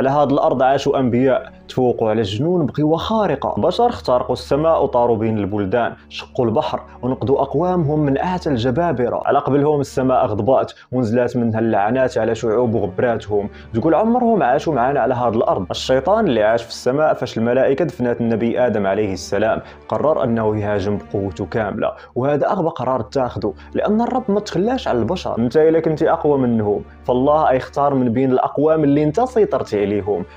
على هذه الأرض عاشوا أنبياء تفوقوا على الجنون بقوة خارقة. بشر اخترقوا السماء وطاروا بين البلدان، شقوا البحر ونقضوا أقوامهم من أعتى الجبابرة. على قبلهم السماء غضبات ونزلات منها اللعنات على شعوب وغبراتهم. تقول عمرهم عاشوا معنا على هذه الأرض. الشيطان اللي عاش في السماء فاش الملائكة دفنات النبي آدم عليه السلام قرر أنه يهاجم بقوته كاملة، وهذا أغبى قرار اتخذه، لأن الرب ما تخلاش على البشر. انت إلا كنت أقوى منهم فالله يختار من بين الأقوام اللي انت سيطرت عليهم.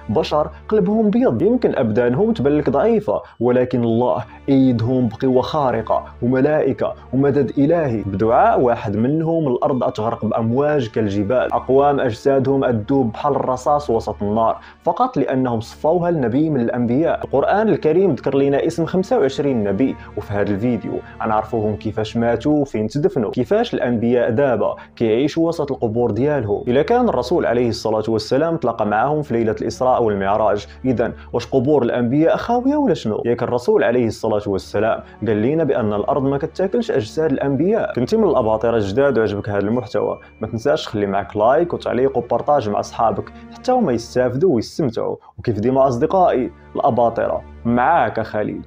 بشر قلبهم بيض، يمكن أبدانهم تبان لك ضعيفة، ولكن الله أيدهم بقوة خارقة وملائكة ومدد إلهي. بدعاء واحد منهم الأرض أتغرق بأمواج كالجبال، أقوام أجسادهم أدوب بحال الرصاص وسط النار فقط لأنهم صفوها النبي من الأنبياء. القرآن الكريم ذكر لنا اسم 25 نبي، وفي هذا الفيديو غنعرفوهم كيفاش ماتوا وفين تدفنوا، كيفاش الأنبياء دابا كيعيشوا وسط القبور ديالهم. إلا كان الرسول عليه الصلاة والسلام تلاقى معهم في ليلة الإسراء والمعراج، إذن واش قبور الأنبياء خاوية ولا شنو؟ ياك الرسول عليه الصلاة والسلام قال لنا بأن الأرض ما كتاكلش أجساد الأنبياء. كنتي من الأباطرة الجداد وعجبك هذا المحتوى ما تنساش خلي معك لايك وتعليق وبارطاج مع أصحابك حتى هما يستافدوا ويستمتعوا. وكيف ديما أصدقائي الأباطرة معاك خليل.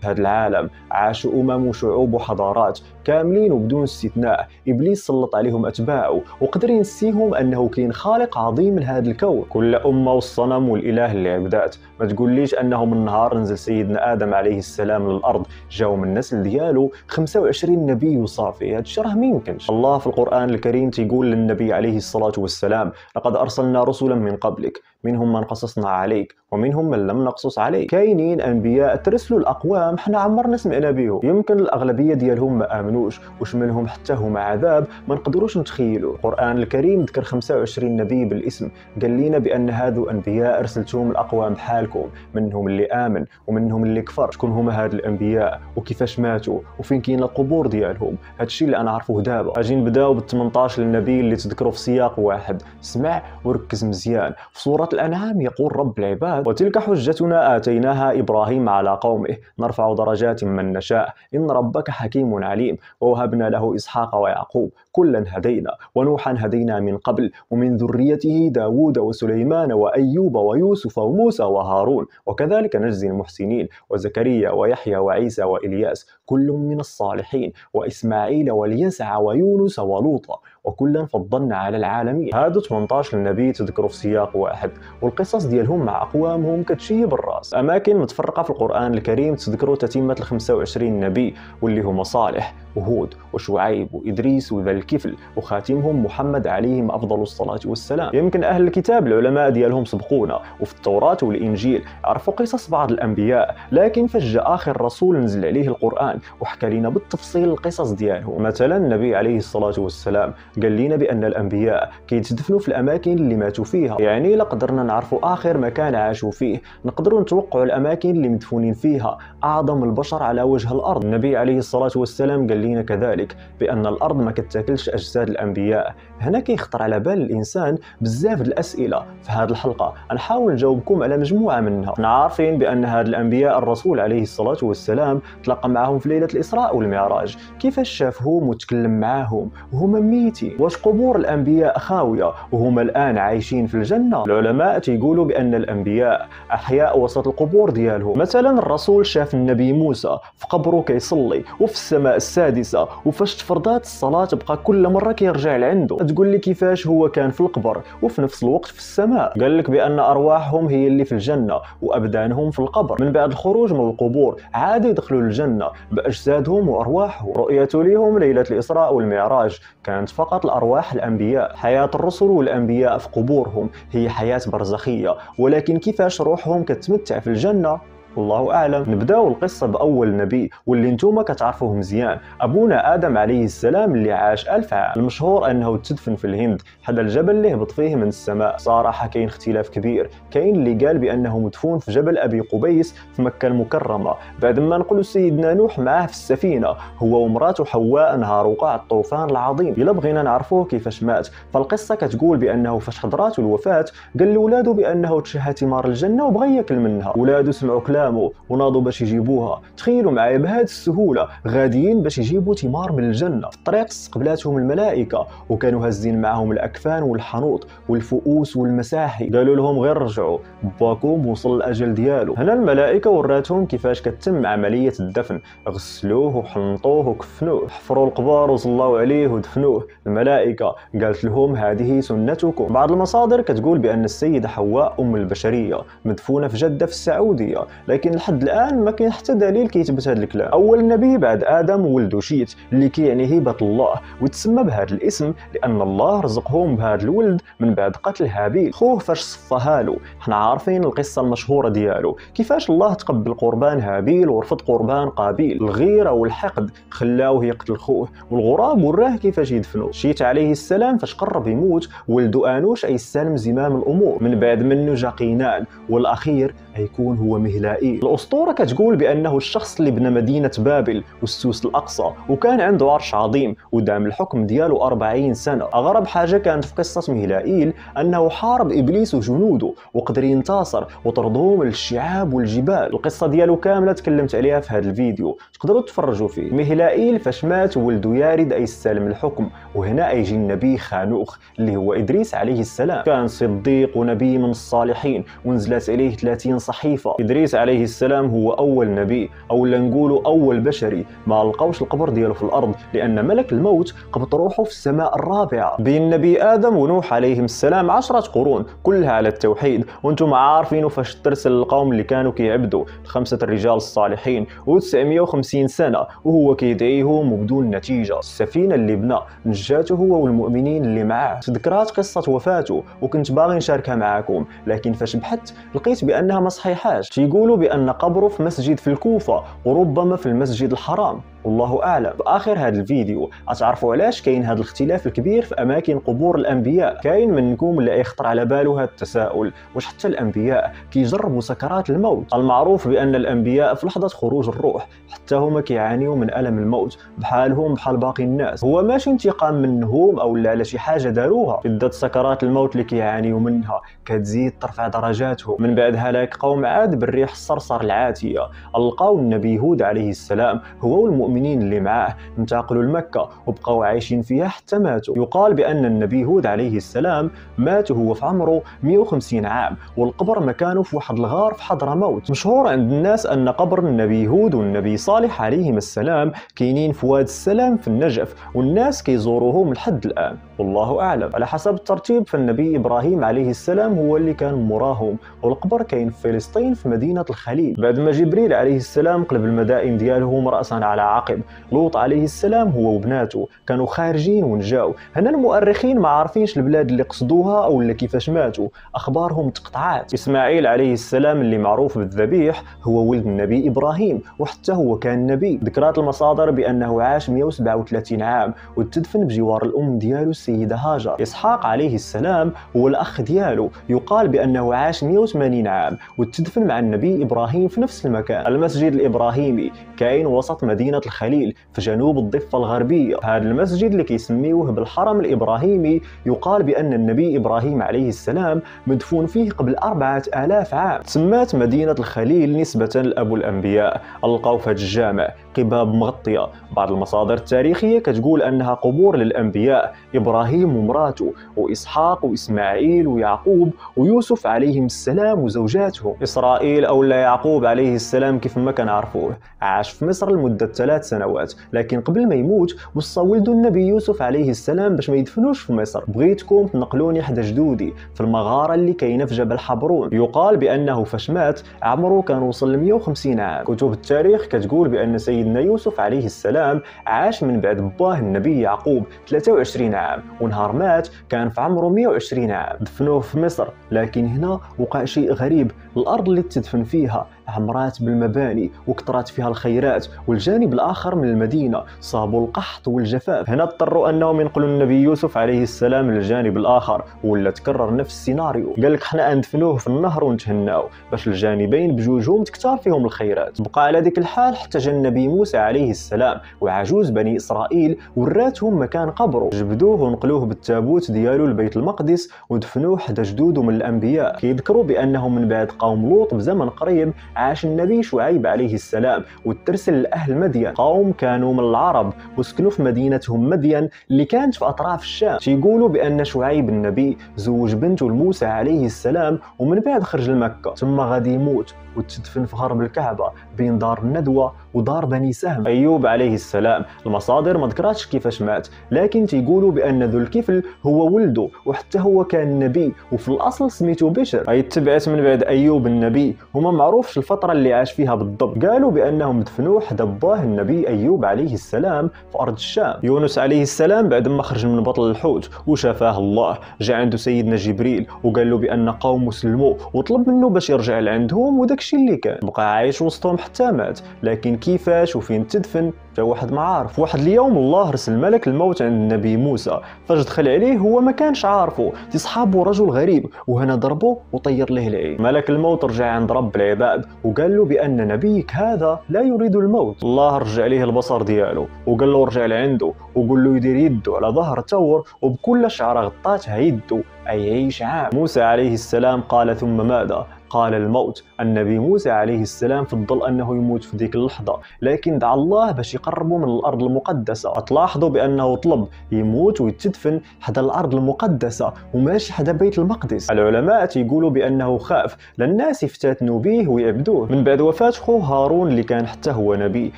في هذا العالم عاشوا أمم وشعوب وحضارات كاملين وبدون استثناء. إبليس سلط عليهم أتباعه وقدر ينسيهم أنه كاين خالق عظيم لهذا الكون. كل أمة والصنم والإله اللي عبدات. ما تقوليش أنه من نهار نزل سيدنا آدم عليه السلام للأرض جاو من النسل ديالو 25 نبي وصافي. هذا الشيء راه ما يمكنش. الله في القرآن الكريم تيقول للنبي عليه الصلاة والسلام لقد أرسلنا رسلا من قبلك منهم من قصصنا عليك ومنهم من لم نقصص عليك. كاينين أنبياء ترسلوا الأقوام حنا عمرنا سمعنا بهم، يمكن الأغلبية ديالهم ما آمنوش وش منهم حتى هما عذاب ما نقدروش نتخيلوا. القرآن الكريم ذكر 25 نبي بالاسم، قال لنا بأن هذو أنبياء أرسلتهم الأقوام بحالكم، منهم اللي آمن ومنهم اللي كفر. شكون هما هاد الأنبياء وكيفاش ماتوا وفين كاين القبور ديالهم؟ هادشي اللي أنا عارفه دابا. أجي نبداو بال 18 النبي اللي تذكروا في سياق واحد. اسمع وركز مزيان. في سورة الأنعام يقول رب العباد وتلك حجتنا آتيناها إبراهيم على قومه نرفع درجات من نشاء إن ربك حكيم عليم ووهبنا له إسحاق ويعقوب كلا هدينا ونوحا هدينا من قبل ومن ذريته داود وسليمان وأيوب ويوسف وموسى وهارون وكذلك نجزي المحسنين وزكريا ويحيى وعيسى وإلياس كل من الصالحين وإسماعيل واليسع ويونس ولوطا وكلا فضلنا على العالمين. هادو 18 نبي تذكروا في سياق واحد، والقصص ديالهم مع أقوامهم كتشيب الراس. أماكن متفرقة في القرآن الكريم تذكروا تتمة ال 25 نبي واللي هما صالح وهود وشعيب وإدريس وذا الكفل وخاتمهم محمد عليهم أفضل الصلاة والسلام. يمكن أهل الكتاب العلماء ديالهم سبقونا وفي التوراة والإنجيل عرفوا قصص بعض الأنبياء، لكن فاش جاء آخر رسول نزل عليه القرآن وحكى لنا بالتفصيل القصص ديالهم. مثلا النبي عليه الصلاة والسلام قال لنا بأن الأنبياء كيتدفنوا في الأماكن اللي ماتوا فيها، يعني لقدرنا نعرفوا آخر مكان عاشوا فيه نقدروا نتوقعوا الأماكن اللي مدفونين فيها أعظم البشر على وجه الأرض. النبي عليه الصلاة والسلام قال لنا كذلك بأن الأرض ما كتاكلش أجساد الأنبياء. هنا كيخطر على بال الإنسان بزاف د الأسئلة. في هذه الحلقة نحاول نجاوبكم على مجموعة منها. احنا عارفين بأن هاد الأنبياء الرسول عليه الصلاة والسلام تلاقى معهم في ليلة الإسراء والمعراج. كيفاش شافهم وتكلم معاهم وهما ميتين؟ واش قبور الأنبياء خاوية وهما الآن عايشين في الجنة؟ العلماء تيقولوا بأن الأنبياء أحياء وسط القبور ديالهم. مثلا الرسول شاف النبي موسى في قبره كيصلي وفي السماء السادسة، وفاش تفرضات الصلاة بقى كل مرة كيرجع لعنده. تقول لي كيفاش هو كان في القبر وفي نفس الوقت في السماء؟ قال لك بأن أرواحهم هي اللي في الجنة وأبدانهم في القبر. من بعد الخروج من القبور عاد يدخلوا الجنة بأجسادهم وأرواحهم. رؤية لهم ليلة الإسراء والمعراج كانت فقط الأرواح الأنبياء. حياة الرسل والأنبياء في قبورهم هي حياة برزخية، ولكن كيفاش روحهم كتمتع في الجنة الله أعلم. نبداو القصة بأول نبي واللي نتوما كتعرفوه مزيان، أبونا آدم عليه السلام اللي عاش 1000 عام. المشهور أنه تدفن في الهند حدا الجبل اللي هبط فيه من السماء. صراحة كاين اختلاف كبير، كاين اللي قال بأنه مدفون في جبل أبي قبيس في مكة المكرمة. بعد ما نقولوا سيدنا نوح معاه في السفينة هو ومراته حواء نهار وقع الطوفان العظيم. إلا بغينا نعرفوه كيفاش مات فالقصة كتقول بأنه فاش حضراته الوفاة قال لولادو بأنه تشهى ثمار الجنة وبغى ياكل منها. ولادو سمعوا كلام قاموا وناضوا باش يجيبوها. تخيلوا معايا بهذه السهوله غاديين باش يجيبوا ثمار من الجنه. في الطريق استقبلاتهم الملائكه وكانوا هازين معهم الاكفان والحنوط والفؤوس والمساحي. قالوا لهم غير رجعوا، باكم وصل الاجل ديالو. هنا الملائكه وراتهم كيفاش كتم عمليه الدفن، غسلوه وحنطوه وكفنوه، حفروا القبر وصلوا عليه ودفنوه. الملائكه قالت لهم هذه سنتكم. بعض المصادر كتقول بان السيده حواء ام البشريه مدفونه في جده في السعوديه، لكن لحد الان ما كاين حتى دليل كيثبت هذا الكلام. اول نبي بعد ادم ولدو شيت اللي كيعني هبه الله، وتسمى بهذا الاسم لان الله رزقهم بهذا الولد من بعد قتل هابيل خوه فاش صفاها له. حنا عارفين القصه المشهوره ديالو، كيفاش الله تقبل قربان هابيل ورفض قربان قابيل. الغيره والحقد خلاوه يقتل خوه، والغراب وراه كيفاش يدفنو. شيت عليه السلام فاش قرب يموت ولدو انوش اي السالم زمام الامور، من بعد منه جا قينان، والاخير يكون هو مهلائيل. الاسطوره كتقول بانه الشخص اللي بنى مدينه بابل والسوس الاقصى، وكان عنده عرش عظيم ودام الحكم ديالو 40 سنه. اغرب حاجه كانت في قصه مهلائيل انه حارب ابليس وجنوده وقدر ينتصر وطردهم للشعاب والجبال. القصه ديالو كامله تكلمت عليها في هذا الفيديو، تقدروا تفرجوا فيه. مهلائيل فاش مات ولدو يارد اي استلم الحكم، وهنا يجي النبي خانوخ اللي هو ادريس عليه السلام. كان صديق ونبي من الصالحين ونزلت عليه 30 صحيفه. ادريس عليه السلام هو اول نبي، او نقولوا اول بشري ما لقاوش القبر ديالو في الارض، لان ملك الموت قبض روحه في السماء الرابعه. بين النبي ادم ونوح عليهم السلام 10 قرون كلها على التوحيد، وانتم عارفين فاش ترسل القوم اللي كانوا كيعبدوا 5 الرجال الصالحين و950 سنه وهو كيدعيهم وبدون نتيجه. السفينه اللي بنى نجاته هو والمؤمنين اللي معاه. تذكرات قصه وفاته وكنت باغي نشاركها معاكم، لكن فاش بحثت لقيت بانها ما صحيحاش. تيقولوا بان قبره في مسجد في الكوفه وربما في المسجد الحرام، والله اعلم. باخر هذا الفيديو غتعرفوا علاش كاين هذا الاختلاف الكبير في اماكن قبور الانبياء. كاين منكم اللي يخطر على باله هذا التساؤل، واش حتى الانبياء كيجربوا سكرات الموت؟ المعروف بان الانبياء في لحظه خروج الروح حتى هما كيعانيوا من الم الموت بحالهم بحال باقي الناس. هو ماشي انتقام منهم او لا على شي حاجه داروها، بالذات سكرات الموت اللي كيعانيوا منها كتزيد ترفع درجاتهم. من بعد هلاك قوم عاد بالريح الصرصر العاتيه، لقاو النبي هود عليه السلام هو والمؤمنين اللي معاه انتقلوا لمكه وبقاو عايشين فيها حتى ماتوا. يقال بان النبي هود عليه السلام مات وهو في عمره 150 عام، والقبر مكانه في واحد الغار في حضرموت. مشهور عند الناس ان قبر النبي هود والنبي صالح عليهم السلام كاينين في واد السلام في النجف، والناس كيزوروهم لحد الان، والله اعلم. على حسب الترتيب فالنبي ابراهيم عليه السلام هو اللي كان موراهم، والقبر كاين في فلسطين في مدينه الخليل. بعد ما جبريل عليه السلام قلب المدائن ديالهم راسا على عقب، لوط عليه السلام هو وبناته كانوا خارجين ونجاو. هنا المؤرخين ما عارفينش البلاد اللي قصدوها او اللي كيفاش ماتوا، اخبارهم تقطعات. اسماعيل عليه السلام اللي معروف بالذبيح هو ولد النبي ابراهيم، وحتى هو كان نبي. ذكرات المصادر بانه عاش 137 عام وتدفن بجوار الام ديالو السيده هاجر. اسحاق عليه السلام هو الاخ ديالو، يقال بانه عاش 180 عام وتدفن مع النبي ابراهيم في نفس المكان. المسجد الابراهيمي كاين وسط مدينه الخليل في جنوب الضفه الغربيه. هذا المسجد اللي كيسميوه بالحرم الابراهيمي يقال بان النبي ابراهيم عليه السلام مدفون فيه قبل 4000 عام. تسمات مدينه الخليل نسبه لابو الانبياء. لقاو في هذا الجامع قباب مغطيه. بعض المصادر التاريخيه كتقول انها قبور للانبياء ابراهيم ومراته واسحاق واسماعيل ويعقوب ويوسف عليهم السلام وزوجاتهم. اسرائيل او يعقوب عليه السلام كيف ما كنعرفوه عاش في مصر لمده 3 سنوات، لكن قبل ما يموت وصى ولده النبي يوسف عليه السلام باش ما يدفنوش في مصر. بغيتكم تنقلوني حدا جدودي في المغاره اللي كاينه في جبل حبرون. يقال بانه فاش مات عمره كان وصل ل 150 عام. كتب التاريخ كتقول بان سيدنا يوسف عليه السلام عاش من بعد باه النبي يعقوب 23 عام، ونهار مات كان في عمره 120 عام. دفنوه في مصر، لكن هنا وقع شيء غريب. الارض اللي تدفن فيها عمرات بالمباني وكثرت فيها الخيرات، والجانب الاخر من المدينه صابوا القحط والجفاف. هنا اضطروا انهم ينقلوا النبي يوسف عليه السلام للجانب الاخر، ولا تكرر نفس السيناريو. قال لك حنا ندفنوه في النهر ونتهناو باش الجانبين بجوجهم تكثر فيهم الخيرات. بقى على ذيك الحال حتى جا النبي موسى عليه السلام وعجوز بني اسرائيل وراتهم مكان قبره، جبدوه ونقلوه بالتابوت ديالو لبيت المقدس ودفنوه حدا جدوده من الانبياء. كيذكروا بانهم من بعد قوم لوط بزمن قريب عاش النبي شعيب عليه السلام وترسل لأهل مدين، قوم كانوا من العرب وسكنوا في مدينتهم مدين اللي كانت في أطراف الشام. تيقولوا بأن شعيب النبي زوج بنته لموسى عليه السلام ومن بعد خرج لمكة، ثم غادي يموت وتدفن في غرب الكعبة بين دار الندوة ودار بني سهم. أيوب عليه السلام المصادر ما ذكراتش كيفاش مات، لكن تيقولوا بأن ذو الكفل هو ولده وحتى هو كان نبي وفي الأصل سميتو بشر. أي تبعت من بعد أيوب النبي وما معروفش الفترة اللي عاش فيها بالضبط. قالوا بأنهم دفنوه حدا باه النبي أيوب عليه السلام في أرض الشام. يونس عليه السلام بعد ما خرج من بطن الحوت وشافاه الله، جاء عنده سيدنا جبريل وقال له بأن قوم سلموا وطلب منه باش يرجع لعندهم، وداكشي اللي كان بقى عايش وسطهم حتى مات. لكن كيفاش وفين تدفن تا واحد ما عارف. واحد اليوم الله رسل ملك الموت عند النبي موسى، فاش دخل عليه هو ما كانش عارفه، تصحابه رجل غريب وهنا ضربه وطير له العين. ملك الموت رجع عند رب العباد وقال له بأن نبيك هذا لا يريد الموت. الله رجع عليه البصر ديالو وقال له رجع لعنده وقول له يدير يده على ظهر ثور وبكل شعره غطاتها يده أي يعيش عام. موسى عليه السلام قال ثم ماذا؟ قال الموت. النبي موسى عليه السلام فضل أنه يموت في ذيك اللحظة، لكن دعا الله باش يقربوا من الأرض المقدسة. تلاحظوا بأنه طلب يموت ويتدفن حدا الأرض المقدسة وماشي حدا بيت المقدس. العلماء تيقولوا بأنه خاف للناس يفتتنوا به ويعبدوه. من بعد وفاة خوه هارون اللي كان حتى هو نبي،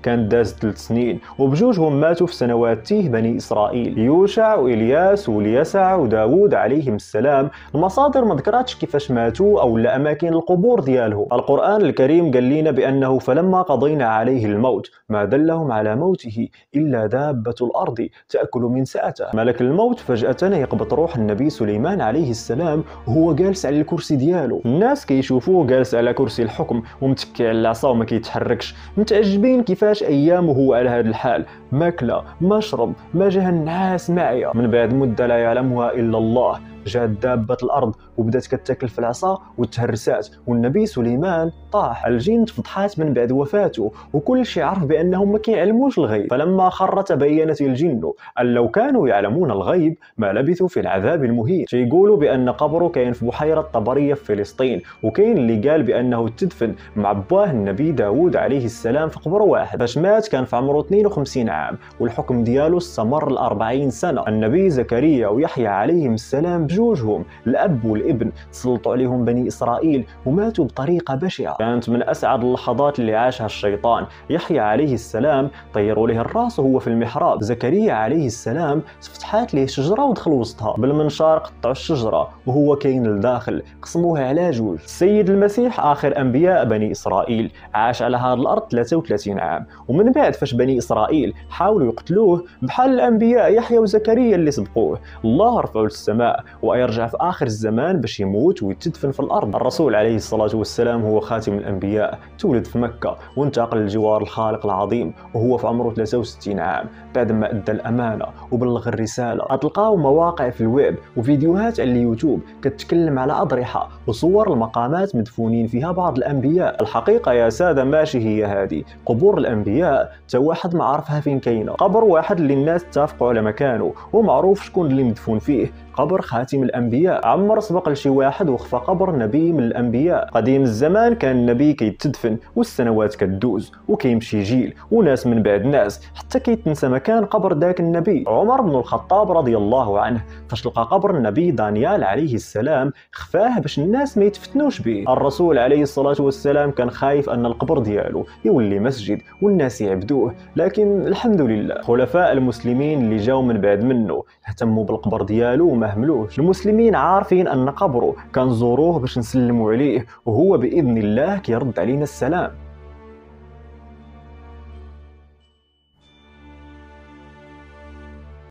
كان داز 3 سنين وبجوجهم ماتوا في سنوات تيه بني إسرائيل، يوشع وإلياس واليسع وداود عليهم السلام. المصادر ما ذكراتش كيفاش ماتوا أو لا أماكن القبور ديالهم. القرآن الكريم قال لنا بأنه فلما قضينا عليه الموت ما دلهم على موته إلا دابة الأرض تأكل من سأته. ملك الموت فجأة يقبض روح النبي سليمان عليه السلام وهو جالس على الكرسي ديالو. الناس كيشوفوه جالس على كرسي الحكم ومتكي على العصا وما كيتحركش، متعجبين كيفاش أيامه هو على هذا الحال، ماكلة مشرب ما جاه النعاس معيا. من بعد مدة لا يعلمها إلا الله جات دابة الأرض وبدات كتاكل في العصا وتهرسات والنبي سليمان طاح. الجن تفضحات من بعد وفاته وكل شيء عرف بأنهم ما كيعلموش الغيب. فلما خر تبينت الجن أن لو كانوا يعلمون الغيب ما لبثوا في العذاب المهين. تيقولوا بأن قبره كاين في بحيرة طبرية في فلسطين، وكاين اللي قال بأنه تدفن مع باه النبي داود عليه السلام في قبر واحد. فاش مات كان في عمره 52 عام والحكم ديالو استمر 40 سنة. النبي زكريا ويحيى عليهم السلام بجوجهم الأب والابن تسلطوا عليهم بني إسرائيل وماتوا بطريقة بشعة. كانت من أسعد اللحظات اللي عاشها الشيطان. يحيى عليه السلام طيروا له الراس وهو في المحراب، زكريا عليه السلام تفتحات له شجرة ودخل وسطها، بالمنشار قطعوا الشجرة وهو كاين لداخل قسموها على جوج. السيد المسيح آخر أنبياء بني إسرائيل، عاش على هذه الأرض 33 عام، ومن بعد فاش بني إسرائيل حاولوا يقتلوه بحال الأنبياء يحيى وزكريا اللي سبقوه، الله رفعه للسماء ويرجع في آخر الزمان باش يموت ويتدفن في الأرض. الرسول عليه الصلاة والسلام هو خاتم الأنبياء، تولد في مكة وانتقل لجوار الخالق العظيم وهو في عمره 63 عام بعد ما أدى الأمانة وبلغ الرسالة. غتلقاو مواقع في الويب وفيديوهات على اليوتيوب كتتكلم على أضرحة وصور المقامات مدفونين فيها بعض الأنبياء. الحقيقة يا سادة ماشي هي هذه قبور الأنبياء تا واحد ما عرفها فين كاينة. قبر واحد اللي الناس اتفقوا على مكانه ومعروف شكون اللي مدفون فيه، قبر خاتم الأنبياء. عمر سبق لشي واحد وخفى قبر نبي من الأنبياء. قديم الزمان كان النبي كيتدفن والسنوات كتدوز وكيمشي جيل وناس من بعد ناس حتى كيتنسى مكان قبر داك النبي. عمر بن الخطاب رضي الله عنه فاش لقى قبر النبي دانيال عليه السلام خفاه باش الناس ما يتفتنوش به. الرسول عليه الصلاة والسلام كان خايف أن القبر ديالو يولي مسجد والناس يعبدوه، لكن الحمد لله خلفاء المسلمين اللي جاو من بعد منه اهتموا بالقبر ديالو وما هملوش. المسلمين عارفين أن قبره كان زوروه باش نسلموا عليه وهو بإذن الله كيرد علينا السلام.